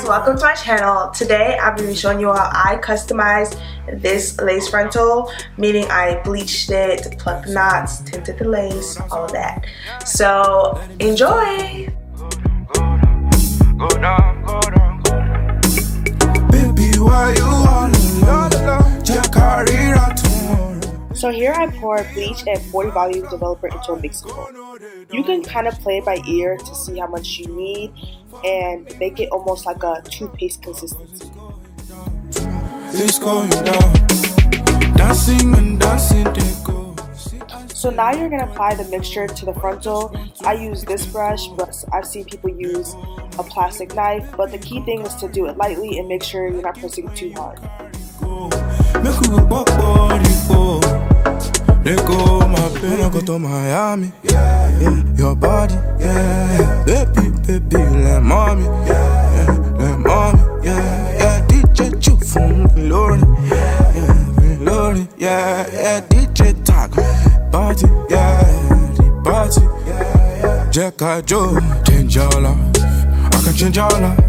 welcome to my channel. Today I'm going to be showing you how I customized this lace frontal, meaning I bleached it, plucked knots, tinted the lace, all of that. So enjoy! Baby, why you all alone? So here I pour bleach and 40 volume developer into a mixing bowl. You can kind of play it by ear to see how much you need and make it almost like a toothpaste consistency. It's going down, dancing and dancing, they go. So now you're going to apply the mixture to the frontal. I use this brush, but I've seen people use a plastic knife, but the key thing is to do it lightly and make sure you're not pressing too hard. They go my pen, I go to Miami. Yeah, your body, yeah. Baby, like mommy, yeah, like mommy, yeah. DJ Chuck from Lord, yeah, Lord, yeah. DJ Tag, party, yeah, the party, yeah. Jacka Joe, change your life, I can change your life.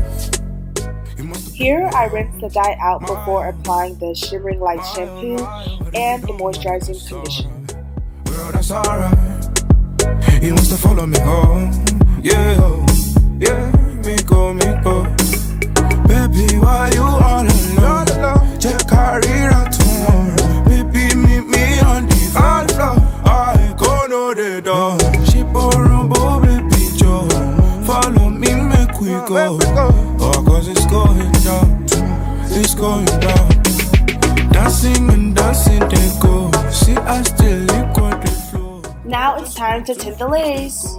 Here I rinse the dye out before applying the Shimmering Light shampoo and the moisturizing conditioner. Well, that's alright. He wants to follow me home. Yeah, yeah, me go. Baby, why you all alone? Check career tomorrow. Baby, meet me on the floor. I go know the door. She borrow, baby, Joe. Follow me, make we go. Oh, cause it's going down. It's going down. Dancing and dancing, they go. See, I still liquid the flow. Now it's time to tint the lace.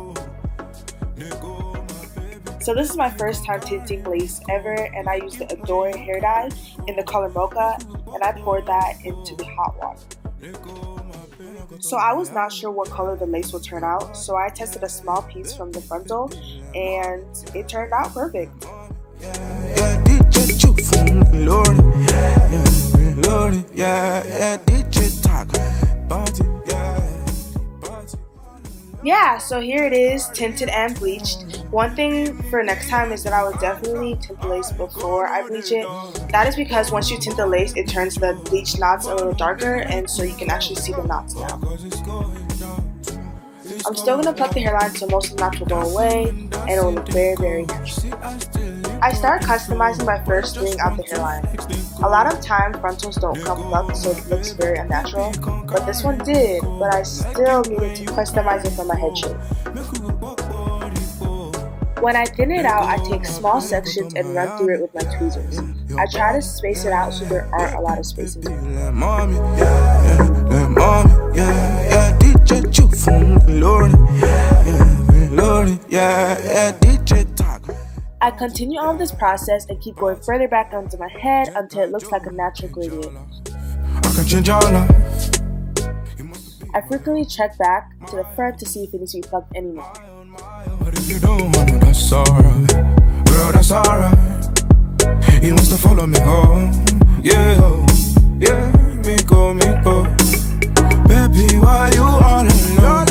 So this is my first time tinting lace ever, and I used the Adore hair dye in the color Mocha, and I poured that into the hot water. So I was not sure what color the lace would turn out, so I tested a small piece from the frontal, and it turned out perfect. Yeah, DJ Chuck from Lord, yeah, DJ Tag, party, yeah, so here it is, tinted and bleached. One thing for next time is that I would definitely tint the lace before I bleach it. That is because once you tint the lace, it turns the bleach knots a little darker, and so you can actually see the knots now. I'm still going to pluck the hairline so most of the knots will go away, and it will look very, very natural. I start customizing by first stringing out the hairline. A lot of time frontals don't come plucked, so it looks very unnatural, but this one did, but I still needed to customize it for my head shape. When I thin it out, I take small sections and run through it with my tweezers. I try to space it out so there aren't a lot of spaces. I continue on this process and keep going further back onto my head until it looks like a natural gradient. I frequently check back to the front to see if it needs to be plucked anymore. But if you don't want it, that's alright. Girl, that's alright. He wants to follow me home. Yeah, yeah, me go. Baby, why you all alone?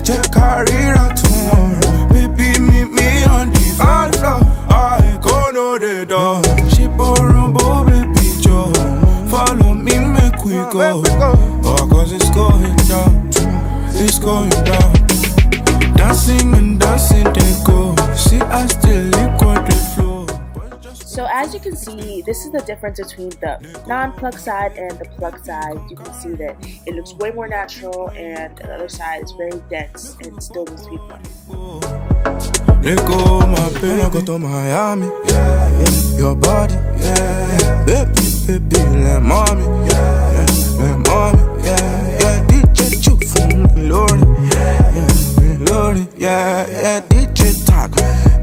Check career tomorrow. Baby, meet me on the floor. I go know the door. She borrow, baby, Joe. Follow me, make we go. Oh, cause it's going down. It's going down. Dancing and dancing, they go. See, I still liquid the flow. So as you can see, this is the difference between the non-plucked side and the plucked side. You can see that it looks way more natural, and the other side is very dense and still needs to be plucked. They go my pen, I go to Miami. Yeah, your body, yeah. Baby, like mommy, yeah, like mommy, yeah. DJ Chuck from Lord, yeah, DJ Tag,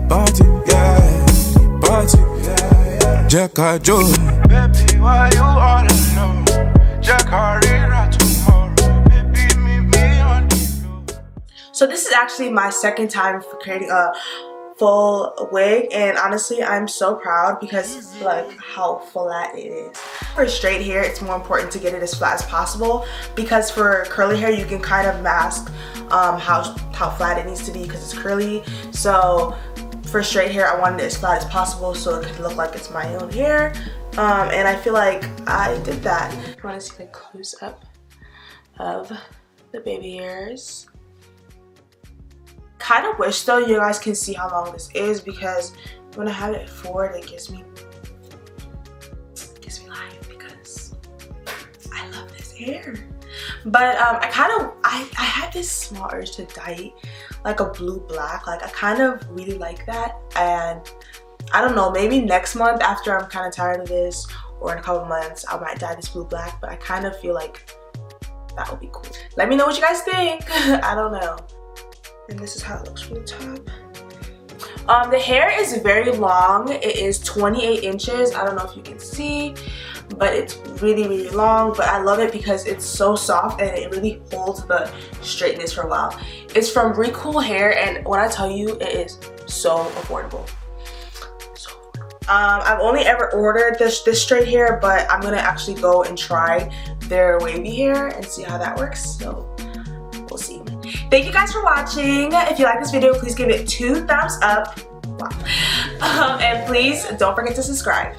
party, yeah, party, yeah. Jacka Joe. Baby, why you all alone? Jacka tomorrow. Baby, meet me on the floor. So this is actually my second time for creating a full wig, and honestly I'm so proud because like how flat it is. For straight hair, it's more important to get it as flat as possible, because for curly hair you can kind of mask how flat it needs to be because it's curly. So for straight hair, I wanted it as flat as possible so it could look like it's my own hair. And I feel like I did that. You want to see the close up of the baby hairs. Kind of wish though you guys can see how long this is, because when I have it forward, it gives me life because I love this hair. But I had this small urge to dye it like a blue black. Like I kind of really like that, and I don't know, maybe next month after I'm kind of tired of this, or in a couple months, I might dye this blue black. But I kind of feel like that would be cool. Let me know what you guys think. I don't know. And this is how it looks from the top. The hair is very long. It is 28 inches. I don't know if you can see, but it's really, really long. But I love it because it's so soft and it really holds the straightness for a while. It's from Recool hair, and when I tell you, it is so affordable. I've only ever ordered this straight hair, but I'm gonna actually go and try their wavy hair and see how that works. So we'll see. Thank you guys for watching. If you like this video, please give it 2 thumbs up. Wow. And please don't forget to subscribe.